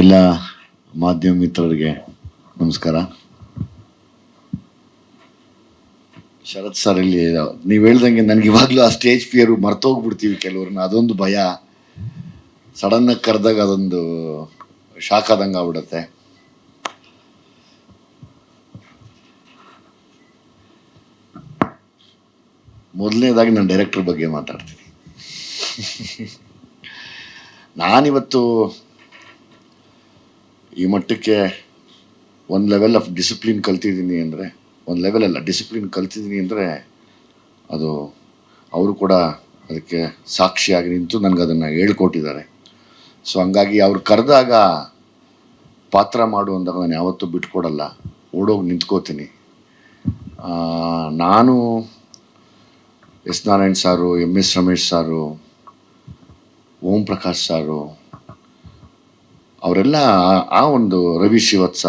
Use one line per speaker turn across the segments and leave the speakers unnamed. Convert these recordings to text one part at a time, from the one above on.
ಎಲ್ಲ ಮಾಧ್ಯಮ ಮಿತ್ರರಿಗೆ ನಮಸ್ಕಾರ. ಶರತ್ ಸರ್, ಇಲ್ಲಿ ನೀವು ಹೇಳ್ದಂಗೆ ನನಗೆ ಇವಾಗಲೂ ಆ ಸ್ಟೇಜ್ ಫಿಯರು ಮರ್ತೋಗ್ಬಿಡ್ತೀವಿ ಕೆಲವ್ರನ್ನ. ಅದೊಂದು ಭಯ, ಸಡನ್ನಾಗಿ ಕರೆದಾಗ ಅದೊಂದು ಶಾಕ್ ಆದಂಗೆ ಆಗ್ಬಿಡುತ್ತೆ. ಮೊದಲನೇದಾಗಿ ನಾನು ಡೈರೆಕ್ಟರ್ ಬಗ್ಗೆ ಮಾತಾಡ್ತೀನಿ. ನಾನಿವತ್ತು ಈ ಮಟ್ಟಕ್ಕೆ ಒಂದು ಲೆವೆಲ್ ಆಫ್ ಡಿಸಿಪ್ಲಿನ್ ಕಲ್ತಿದ್ದೀನಿ ಅಂದರೆ, ಒಂದು ಲೆವೆಲ್ ಅಲ್ಲ, ಡಿಸಿಪ್ಲಿನ್ ಕಲ್ತಿದ್ದೀನಿ ಅಂದರೆ ಅದು ಅವರು ಕೂಡ ಅದಕ್ಕೆ ಸಾಕ್ಷಿಯಾಗಿ ನಿಂತು ನನಗೆ ಅದನ್ನು ಹೇಳ್ಕೊಟ್ಟಿದ್ದಾರೆ. ಸೊ ಹಂಗಾಗಿ ಅವ್ರು ಕರೆದಾಗ ಪಾತ್ರ ಮಾಡು ಅಂದಾಗ ನಾನು ಯಾವತ್ತೂ ಬಿಟ್ಕೊಡಲ್ಲ, ಓಡೋಗಿ ನಿಂತ್ಕೋತೀನಿ. ನಾನು ಎಸ್ ನಾರಾಯಣ್ ಸಾರು, MS ರಮೇಶ್ ಸಾರು, ಓಂ ಪ್ರಕಾಶ್ ಸಾರು, ಅವರೆಲ್ಲ ಆ ಒಂದು ರವಿ ಶ್ರೀವತ್ಸ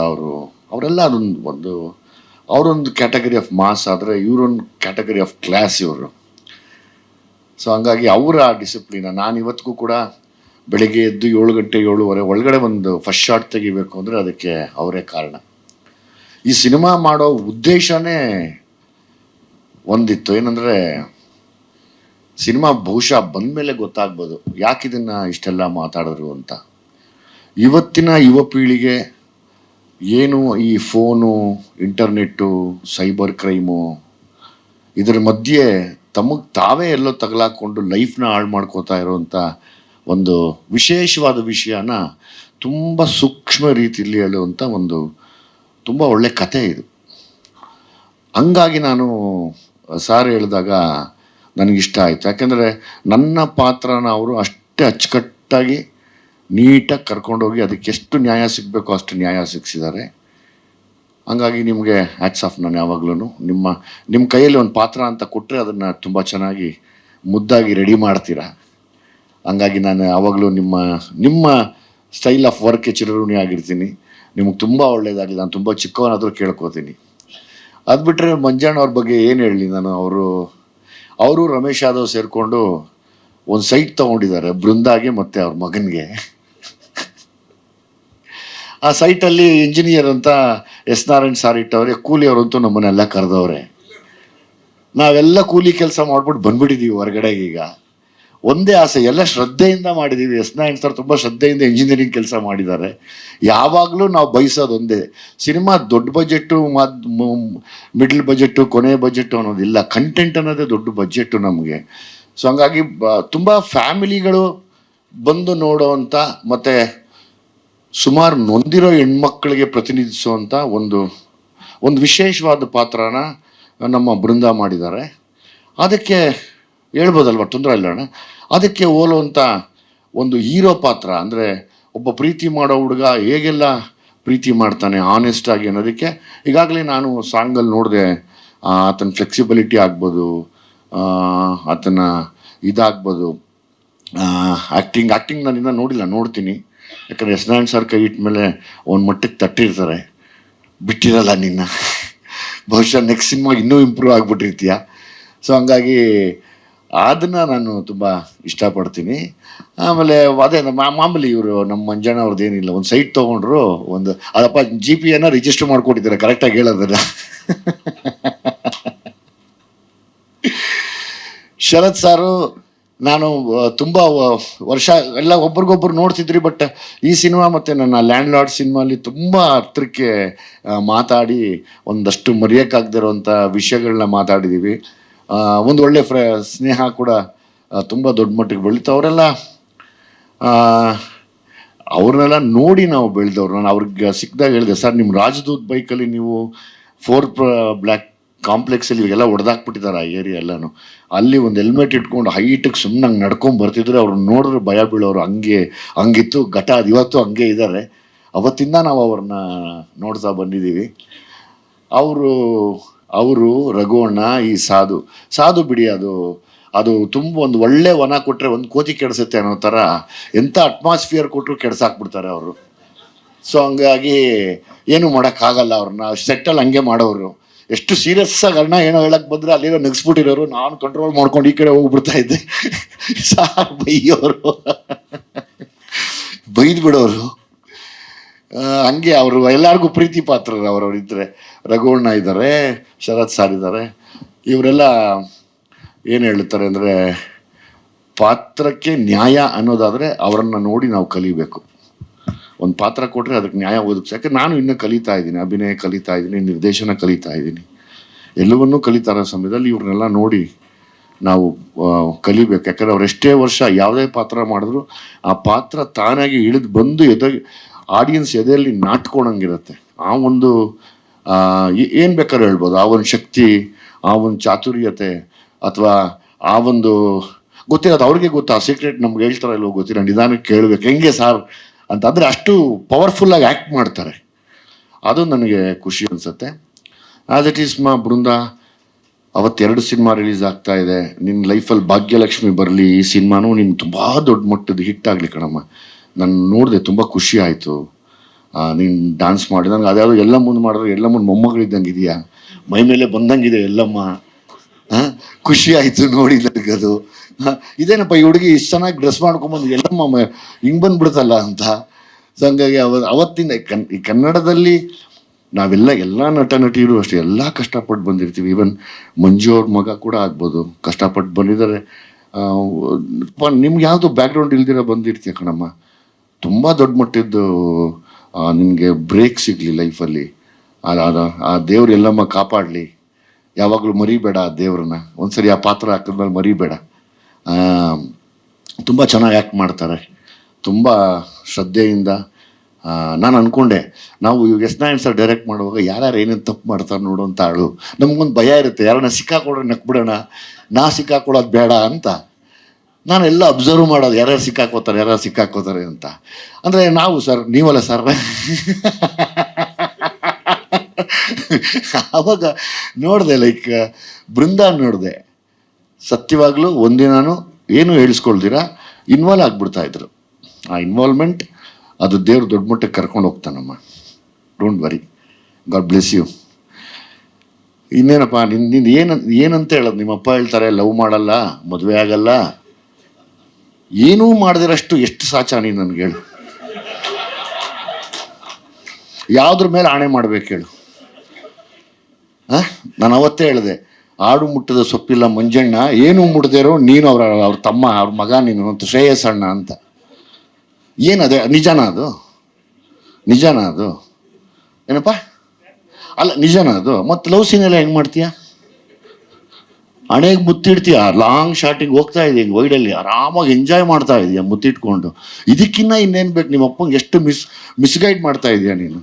ಅವರೆಲ್ಲ ಅವರೊಂದು ಕ್ಯಾಟಗರಿ ಆಫ್ ಮಾಸ್ ಆದರೆ ಇವರೊಂದು ಕ್ಯಾಟಗರಿ ಆಫ್ ಕ್ಲಾಸ್ ಇವರು. ಸೊ ಹಂಗಾಗಿ ಅವರ ಡಿಸಿಪ್ಲಿನ ನಾನು ಇವತ್ತಿಗೂ ಕೂಡ ಬೆಳಿಗ್ಗೆ ಎದ್ದು 7 ಗಂಟೆ 7:30 ಒಳಗಡೆ ಒಂದು ಫಸ್ಟ್ ಶಾಟ್ ತೆಗಿಬೇಕು ಅಂದರೆ ಅದಕ್ಕೆ ಅವರೇ ಕಾರಣ. ಈ ಸಿನಿಮಾ ಮಾಡೋ ಉದ್ದೇಶನೇ ಒಂದಿತ್ತು, ಏನಂದರೆ ಸಿನಿಮಾ ಬಹುಶಃ ಬಂದಮೇಲೆ ಗೊತ್ತಾಗ್ಬೋದು ಯಾಕಿದನ್ನು ಇಷ್ಟೆಲ್ಲ ಮಾತಾಡಿದ್ರು ಅಂತ. ಇವತ್ತಿನ ಯುವ ಪೀಳಿಗೆ ಏನು ಈ ಫೋನು, ಇಂಟರ್ನೆಟ್ಟು, ಸೈಬರ್ ಕ್ರೈಮು ಇದರ ಮಧ್ಯೆ ತಮಗೆ ತಾವೇ ಎಲ್ಲೋ ತಗಲಾಕೊಂಡು ಲೈಫ್ನ ಹಾಳು ಮಾಡ್ಕೋತಾ ಇರೋವಂಥ ಒಂದು ವಿಶೇಷವಾದ ವಿಷಯನ ತುಂಬ ಸೂಕ್ಷ್ಮ ರೀತಿಯಲ್ಲಿ ಹೇಳುವಂಥ ಒಂದು ತುಂಬ ಒಳ್ಳೆ ಕತೆ ಇದು. ಹಂಗಾಗಿ ನಾನು ಸಾರ್ ಹೇಳಿದಾಗ ನನಗಿಷ್ಟ ಆಯಿತು. ಯಾಕೆಂದರೆ ನನ್ನ ಪಾತ್ರನ ಅವರು ಅಷ್ಟೇ ಅಚ್ಚುಕಟ್ಟಾಗಿ ನೀಟಾಗಿ ಕರ್ಕೊಂಡೋಗಿ ಅದಕ್ಕೆ ಎಷ್ಟು ನ್ಯಾಯ ಸಿಗಬೇಕೋ ಅಷ್ಟು ನ್ಯಾಯ ಸಿಗಿಸಿದ್ದಾರೆ. ಹಂಗಾಗಿ ನಿಮಗೆ ಹ್ಯಾಟ್ಸ್ ಆಫ್. ನಾನು ಯಾವಾಗಲೂ ನಿಮ್ಮ ಕೈಯಲ್ಲಿ ಒಂದು ಪಾತ್ರ ಅಂತ ಕೊಟ್ಟರೆ ಅದನ್ನು ತುಂಬ ಚೆನ್ನಾಗಿ ಮುದ್ದಾಗಿ ರೆಡಿ ಮಾಡ್ತೀರಾ. ಹಂಗಾಗಿ ನಾನು ಯಾವಾಗಲೂ ನಿಮ್ಮ ಸ್ಟೈಲ್ ಆಫ್ ವರ್ಕ್ಗೆ ಚಿರಋಣಿ ಆಗಿರ್ತೀನಿ. ನಿಮಗೆ ತುಂಬ ಒಳ್ಳೆಯದಾಗಲಿ. ನಾನು ತುಂಬ ಚಿಕ್ಕವನಾದರೂ ಕೇಳ್ಕೊತೀನಿ. ಅದು ಬಿಟ್ಟರೆ ಮಂಜಣ್ಣ ಅವ್ರ ಬಗ್ಗೆ ಏನು ಹೇಳಲಿ ನಾನು. ಅವರು ರಮೇಶ್ ಯಾದವ್ ಸೇರಿಕೊಂಡು ಒಂದು ಸೈಟ್ ತೊಗೊಂಡಿದ್ದಾರೆ ಬೃಂದಾಗೆ ಮತ್ತು ಅವ್ರ ಮಗನಿಗೆ. ಆ ಸೈಟಲ್ಲಿ ಇಂಜಿನಿಯರ್ ಅಂತ ಎಸ್ ನಾರಾಯಣ್ ಸಾರ್ ಇಟ್ಟವ್ರೆ, ಕೂಲಿಯವರಂತೂ ನಮ್ಮನ್ನೆಲ್ಲ ಕರೆದವ್ರೆ. ನಾವೆಲ್ಲ ಕೂಲಿ ಕೆಲಸ ಮಾಡ್ಬಿಟ್ಟು ಬಂದ್ಬಿಟ್ಟಿದ್ದೀವಿ ಹೊರಗಡೆಗೆ. ಈಗ ಒಂದೇ ಆಸೆ, ಎಲ್ಲ ಶ್ರದ್ಧೆಯಿಂದ ಮಾಡಿದ್ದೀವಿ. ಎಸ್ ನಾರಾಯಣ್ ಸರ್ ತುಂಬ ಶ್ರದ್ಧೆಯಿಂದ ಇಂಜಿನಿಯರಿಂಗ್ ಕೆಲಸ ಮಾಡಿದ್ದಾರೆ. ಯಾವಾಗಲೂ ನಾವು ಬಯಸೋದು ಒಂದೇ, ಸಿನಿಮಾ ದೊಡ್ಡ ಬಜೆಟ್ಟು, ಮಿಡ್ಲ್ ಬಜೆಟ್ಟು, ಕೊನೆ ಬಜೆಟ್ಟು ಅನ್ನೋದಿಲ್ಲ, ಕಂಟೆಂಟ್ ಅನ್ನೋದೇ ದೊಡ್ಡ ಬಜೆಟ್ಟು ನಮಗೆ. ಸೊ ಹಂಗಾಗಿ ತುಂಬ ಫ್ಯಾಮಿಲಿಗಳು ಬಂದು ನೋಡೋವಂಥ ಮತ್ತು ಸುಮಾರು ನೊಂದಿರೋ ಹೆಣ್ಮಕ್ಳಿಗೆ ಪ್ರತಿನಿಧಿಸುವಂಥ ಒಂದು ವಿಶೇಷವಾದ ಪಾತ್ರನ ನಮ್ಮ ಬೃಂದ ಮಾಡಿದ್ದಾರೆ. ಅದಕ್ಕೆ ಹೇಳ್ಬೋದಲ್ವ, ತೊಂದರೆ ಇಲ್ಲ ಅಣ್ಣ. ಅದಕ್ಕೆ ಹೋಲುವಂಥ ಒಂದು ಹೀರೋ ಪಾತ್ರ ಅಂದರೆ ಒಬ್ಬ ಪ್ರೀತಿ ಮಾಡೋ ಹುಡುಗ ಹೇಗೆಲ್ಲ ಪ್ರೀತಿ ಮಾಡ್ತಾನೆ ಆನೆಸ್ಟಾಗಿ ಅನ್ನೋದಕ್ಕೆ ಈಗಾಗಲೇ ನಾನು ಸಾಂಗಲ್ಲಿ ನೋಡಿದೆ. ಆತನ ಫ್ಲೆಕ್ಸಿಬಿಲಿಟಿ ಆಗ್ಬೋದು, ಆತನ ಇದಾಗ್ಬೋದು, ಆ್ಯಕ್ಟಿಂಗ್ ನಾನಿಂದ ನೋಡಿಲ್ಲ, ನೋಡ್ತೀನಿ. ಯಾಕಂದರೆ ಎಸ್ ನಾರಾಯಣ್ ಸರ್ ಕೈ ಇಟ್ಟ ಮೇಲೆ ಒಂದು ಮಟ್ಟಕ್ಕೆ ತಟ್ಟಿರ್ತಾರೆ, ಬಿಟ್ಟಿರಲ್ಲ ನಿನ್ನ. ಬಹುಶಃ ನೆಕ್ಸ್ಟ್ ಸಿನಿಮಾ ಇನ್ನೂ ಇಂಪ್ರೂವ್ ಆಗಿಬಿಟ್ಟಿರ್ತೀಯ. ಸೊ ಹಂಗಾಗಿ ಅದನ್ನು ನಾನು ತುಂಬ ಇಷ್ಟಪಡ್ತೀನಿ. ಆಮೇಲೆ ಅದೇ ಮಾಮೂಲಿ ಇವರು ನಮ್ಮ ಮಂಜಣ್ಣ ಅವ್ರದ್ದು ಏನಿಲ್ಲ, ಒಂದು ಸೈಟ್ ತೊಗೊಂಡ್ರು, ಅದಪ್ಪ GP ರಿಜಿಸ್ಟರ್ ಮಾಡ್ಕೊಟ್ಟಿದ್ದಾರೆ, ಕರೆಕ್ಟಾಗಿ ಹೇಳೋದನ್ನ. ಶರತ್ ಸಾರು ನಾನು ತುಂಬ ವರ್ಷ ಎಲ್ಲ ಒಬ್ರಿಗೊಬ್ರು ನೋಡ್ತಿದ್ರಿ. ಬಟ್ ಈ ಸಿನಿಮಾ ಮತ್ತು ನನ್ನ ಲ್ಯಾಂಡ್ ಲಾರ್ಡ್ ಸಿನಿಮಾಲಿ ತುಂಬ ಹತ್ರಕ್ಕೆ ಮಾತಾಡಿ ಒಂದಷ್ಟು ಮರೆಯೋಕ್ಕಾಗದಿರೋಂಥ ವಿಷಯಗಳನ್ನ ಮಾತಾಡಿದ್ದೀವಿ. ಒಂದು ಒಳ್ಳೆ ಸ್ನೇಹ ಕೂಡ ತುಂಬ ದೊಡ್ಡ ಮಟ್ಟಿಗೆ ಬೆಳೀತು. ಅವ್ರನ್ನೆಲ್ಲ ನೋಡಿ ನಾವು ಬೆಳೆದವ್ರು. ನಾನು ಅವ್ರಿಗೆ ಸಿಕ್ಕಿದಾಗ ಹೇಳಿದೆ, ಸರ್ ನಿಮ್ಮ ರಾಜದೂತ್ ಬೈಕಲ್ಲಿ ನೀವು 4 ಬ್ಲ್ಯಾಕ್ ಕಾಂಪ್ಲೆಕ್ಸಲ್ಲಿ ಇವಾಗೆಲ್ಲ ಹೊಡೆದಾಕ್ಬಿಟ್ಟಿದ್ದಾರೆ ಆ ಏರಿಯಾ ಎಲ್ಲನೂ. ಅಲ್ಲಿ ಒಂದು ಹೆಲ್ಮೆಟ್ ಇಟ್ಕೊಂಡು ಹೈಟಿಗೆ ಸುಮ್ಮನೆ ಹಂಗೆ ನಡ್ಕೊಂಡು ಬರ್ತಿದ್ರೆ ಅವ್ರನ್ನ ನೋಡಿದ್ರೆ ಭಯ ಬೀಳೋರು. ಹಂಗಿತ್ತು ಘಟ. ಅದು ಇವತ್ತು ಹಂಗೆ ಇದ್ದಾರೆ. ಅವತ್ತಿಂದ ನಾವು ಅವ್ರನ್ನ ನೋಡ್ತಾ ಬಂದಿದ್ದೀವಿ. ಅವರು ರಘುವಣ್ಣ, ಈ ಸಾಧು ಬಿಡಿ, ಅದು ತುಂಬ ಒಂದು ಒಳ್ಳೆ ವನ ಕೊಟ್ಟರೆ ಒಂದು ಕೋತಿ ಕೆಡಿಸುತ್ತೆ ಅನ್ನೋ ಥರ ಎಂಥ ಅಟ್ಮಾಸ್ಫಿಯರ್ ಕೊಟ್ಟರು ಕೆಡ್ಸಾಕ್ಬಿಡ್ತಾರೆ ಅವರು. ಸೊ ಹಂಗಾಗಿ ಏನೂ ಮಾಡೋಕ್ಕಾಗಲ್ಲ. ಅವ್ರನ್ನ ಸೆಟ್ಟಲ್ಲಿ ಹಂಗೆ ಮಾಡೋರು. ಎಷ್ಟು ಸೀರಿಯಸ್ಸಾಗಿ ಅಣ್ಣ ಏನೋ ಹೇಳಕ್ಕೆ ಬಂದರೆ ಅಲ್ಲಿರೋ ನಗಿಸ್ಬಿಟ್ಟಿರೋರು. ನಾನು ಕಂಟ್ರೋಲ್ ಮಾಡ್ಕೊಂಡು ಈ ಕಡೆ ಹೋಗ್ಬಿಡ್ತಾ ಇದ್ದೆ. ಸಾರ್ ಬೈಯೋರು, ಬೈದು ಬಿಡೋರು. ಹಂಗೆ ಅವರು ಎಲ್ಲರಿಗೂ ಪ್ರೀತಿ ಪಾತ್ರರು ಅವರವ್ರು ಇದ್ದರೆ. ರಘುವಣ್ಣ ಇದ್ದಾರೆ, ಶರತ್ ಸರ್ ಇದ್ದಾರೆ. ಇವರೆಲ್ಲ ಏನು ಹೇಳ್ತಾರೆ ಅಂದರೆ, ಪಾತ್ರಕ್ಕೆ ನ್ಯಾಯ ಅನ್ನೋದಾದರೆ ಅವರನ್ನು ನೋಡಿ ನಾವು ಕಲಿಬೇಕು. ಒಂದು ಪಾತ್ರ ಕೊಟ್ಟರೆ ಅದಕ್ಕೆ ನ್ಯಾಯ ಒದಗಿಸಿ. ಯಾಕೆ ನಾನು ಇನ್ನೂ ಕಲಿತಾ ಇದ್ದೀನಿ, ಅಭಿನಯ ಕಲಿತಾ ಇದ್ದೀನಿ, ನಿರ್ದೇಶನ ಕಲಿತಾ ಇದ್ದೀನಿ, ಎಲ್ಲವನ್ನೂ ಕಲಿತಾ ಇರೋ ಸಮಯದಲ್ಲಿ ಇವ್ರನ್ನೆಲ್ಲ ನೋಡಿ ನಾವು ಕಲಿಬೇಕು. ಯಾಕಂದರೆ ಅವ್ರು ಎಷ್ಟೇ ವರ್ಷ ಯಾವುದೇ ಪಾತ್ರ ಮಾಡಿದ್ರು ಆ ಪಾತ್ರ ತಾನಾಗಿ ಇಳಿದು ಬಂದು ಆಡಿಯನ್ಸ್ ಎದೆಯಲ್ಲಿ ನಾಟ್ಕೊಳಂಗಿರುತ್ತೆ. ಆ ಒಂದು ಏನು ಬೇಕಾದ್ರೂ ಹೇಳ್ಬೋದು, ಆ ಒಂದು ಶಕ್ತಿ, ಆ ಒಂದು ಚಾತುರ್ಯತೆ, ಅಥವಾ ಆ ಒಂದು ಗೊತ್ತಿರೋದು ಅವ್ರಿಗೆ ಗೊತ್ತಾ. ಸೀಕ್ರೆಟ್ ನಮ್ಗೆ ಹೇಳ್ತಾರ ಇಲ್ವೋ ಗೊತ್ತಿಲ್ಲ, ನಿಧಾನಕ್ಕೆ ಕೇಳಬೇಕು ಹೆಂಗೆ ಸಾರ್ ಅಂತ. ಅಂದರೆ ಅಷ್ಟು ಪವರ್ಫುಲ್ಲಾಗಿ ಆ್ಯಕ್ಟ್ ಮಾಡ್ತಾರೆ. ಅದು ನನಗೆ ಖುಷಿ ಅನಿಸುತ್ತೆ. ಆಸ್ ಇಟ್ ಈಸ್ ಬೃಂದ, ಅವತ್ತು 2 ಸಿನಿಮಾ ರಿಲೀಸ್ ಆಗ್ತಾ ಇದೆ. ನಿನ್ನ ಲೈಫಲ್ಲಿ ಭಾಗ್ಯಲಕ್ಷ್ಮಿ ಬರಲಿ, ಈ ಸಿನಿಮಾನೂ ನಿಮ್ಗೆ ತುಂಬ ದೊಡ್ಡ ಮಟ್ಟದ ಹಿಟ್ ಆಗಲಿ ಕಣಮ್ಮ. ನಾನು ನೋಡಿದೆ, ತುಂಬ ಖುಷಿ ಆಯಿತು. ನೀನು ಡ್ಯಾನ್ಸ್ ಮಾಡಿ ನನಗೆ ಅದ್ಯಾವುದು ಎಲ್ಲ ಮುಂದೆ ಮಾಡಿದ್ರೆ ಎಲ್ಲಮ್ಮನ ಮೊಮ್ಮಗಳಿದ್ದಂಗೆ ಇದೆಯಾ, ಮೈ ಮೇಲೆ ಬಂದಂಗಿದೆ ಎಲ್ಲಮ್ಮ. ಖುಷಿ ಆಯಿತು ನೋಡಿ ನನಗದು. ಇದೇನಪ್ಪ ಈ ಹುಡುಗಿ ಇಷ್ಟು ಚೆನ್ನಾಗಿ ಡ್ರೆಸ್ ಮಾಡ್ಕೊಂಬಂದು ಎಲ್ಲಮ್ಮ ಹಿಂಗೆ ಬಂದ್ಬಿಡ್ತಲ್ಲ ಅಂತ. ಸೊ ಹಂಗಾಗಿ ಅವತ್ತಿಂದ ಈ ಕನ್ನಡದಲ್ಲಿ ನಾವೆಲ್ಲ ನಟ ನಟಿಯರು ಅಷ್ಟೇ ಎಲ್ಲ ಕಷ್ಟಪಟ್ಟು ಬಂದಿರ್ತೀವಿ. ಈವನ್ ಮಂಜು ಅವ್ರ ಮಗ ಕೂಡ ಆಗ್ಬೋದು, ಕಷ್ಟಪಟ್ಟು ಬಂದಿದ್ದಾರೆ. ನಿಮ್ಗೆ ಯಾವುದು ಬ್ಯಾಕ್ಗ್ರೌಂಡ್ ಇಲ್ದಿರ ಬಂದಿರ್ತೀಯ ಕಣಮ್ಮ. ತುಂಬ ದೊಡ್ಡ ಮಟ್ಟದ್ದು ನಿನಗೆ ಬ್ರೇಕ್ ಸಿಗಲಿ ಲೈಫಲ್ಲಿ. ಆ ದೇವ್ರು ಎಲ್ಲಮ್ಮ ಕಾಪಾಡಲಿ. ಯಾವಾಗಲೂ ಮರಿಬೇಡ ಆ ದೇವ್ರನ್ನ. ಒಂದ್ಸರಿ ಆ ಪಾತ್ರ ಹಾಕಿದ್ಮೇಲೆ ಮರಿಬೇಡ. ತುಂಬ ಚೆನ್ನಾಗಿ ಆ್ಯಕ್ಟ್ ಮಾಡ್ತಾರೆ, ತುಂಬ ಶ್ರದ್ಧೆಯಿಂದ. ನಾನು ಅಂದ್ಕೊಂಡೆ, ನಾವು ಎಸ್ ನಾರಾಯಣ್ ಸರ್ ಡೈರೆಕ್ಟ್ ಮಾಡುವಾಗ ಯಾರ್ಯಾರು ಏನೇನು ತಪ್ಪು ಮಾಡ್ತಾರೆ ನೋಡು ಅಂತ ಆಳು. ನಮಗೊಂದು ಭಯ ಇರುತ್ತೆ, ಯಾರನ್ನ ಸಿಕ್ಕಾಕೊಡ್ರೆ ನಕ್ಬಿಡೋಣ, ಸಿಕ್ಕಾಕೊಳ್ಳೋದು ಬೇಡ ಅಂತ. ನಾನೆಲ್ಲ ಅಬ್ಸರ್ವ್ ಮಾಡೋದು, ಯಾರ್ಯಾರು ಸಿಕ್ಕಾಕೋತಾರೆ ಅಂತ. ಅಂದರೆ ನಾವು ಸರ್, ನೀವಲ್ಲ ಸರ್. ಆವಾಗ ನೋಡಿದೆ, ಲೈಕ್ ಬೃಂದ ನೋಡಿದೆ, ಸತ್ಯವಾಗ್ಲೂ ಒಂದಿನಾನು ಏನು ಹೇಳಿಸ್ಕೊಳ್ದಿರ ಇನ್ವಾಲ್ವ್ ಆಗ್ಬಿಡ್ತಾಯಿದ್ರು. ಆ ಇನ್ವಾಲ್ವ್ಮೆಂಟ್ ಅದು ದೇವ್ರು ದೊಡ್ಡ ಮಟ್ಟಕ್ಕೆ ಕರ್ಕೊಂಡು ಹೋಗ್ತಾನಮ್ಮ. Don't worry, God bless you. ಇನ್ನೇನಪ್ಪ ನಿಂದು ಏನಂತ ಹೇಳೋದು. ನಿಮ್ಮಪ್ಪ ಹೇಳ್ತಾರೆ ಲವ್ ಮಾಡಲ್ಲ, ಮದುವೆ ಆಗಲ್ಲ, ಏನೂ ಮಾಡದಿರಷ್ಟು ಎಷ್ಟು ಸಾಚ ನೀನು ನನಗೆ ಹೇಳು. ಯಾವುದ್ರ ಮೇಲೆ ಆಣೆ ಮಾಡ್ಬೇಕು ಹೇಳು. ನಾನು ಅವತ್ತೇ ಹೇಳಿದೆ, ಆಡು ಮುಟ್ಟದ ಸೊಪ್ಪಿಲ್ಲ ಮಂಜಣ್ಣ, ಏನು ಮುಟ್ಟದೇರೋ ನೀನು ಅವ್ರ ತಮ್ಮ, ಅವ್ರ ಮಗ ನೀನು ಅಂತ, ಶ್ರೇಯಸ್ ಅಣ್ಣ ಅಂತ. ಏನದೆ, ನಿಜನಾ ಅದು ಏನಪ್ಪ? ಅಲ್ಲ, ನಿಜನಾ ಅದು? ಮತ್ತು ಲವ್ ಸೀನ್ ಎಲ್ಲ ಹೆಂಗೆ ಮಾಡ್ತೀಯ? ಹಣೆಗೆ ಮುತ್ತಿಡ್ತೀಯ, ಲಾಂಗ್ ಶಾಟಿಗೆ ಹೋಗ್ತಾ ಇದೀಯ ವೈಡಲ್ಲಿ, ಆರಾಮಾಗಿ ಎಂಜಾಯ್ ಮಾಡ್ತಾ ಇದೀಯ ಮುತ್ತಿಟ್ಕೊಂಡು. ಇದಕ್ಕಿನ್ನ ಇನ್ನೇನು ಬೇಕು? ನಿಮ್ಮ ಅಪ್ಪಂಗೆ ಎಷ್ಟು ಮಿಸ್ಗೈಡ್ ಮಾಡ್ತಾ ಇದೀಯ ನೀನು.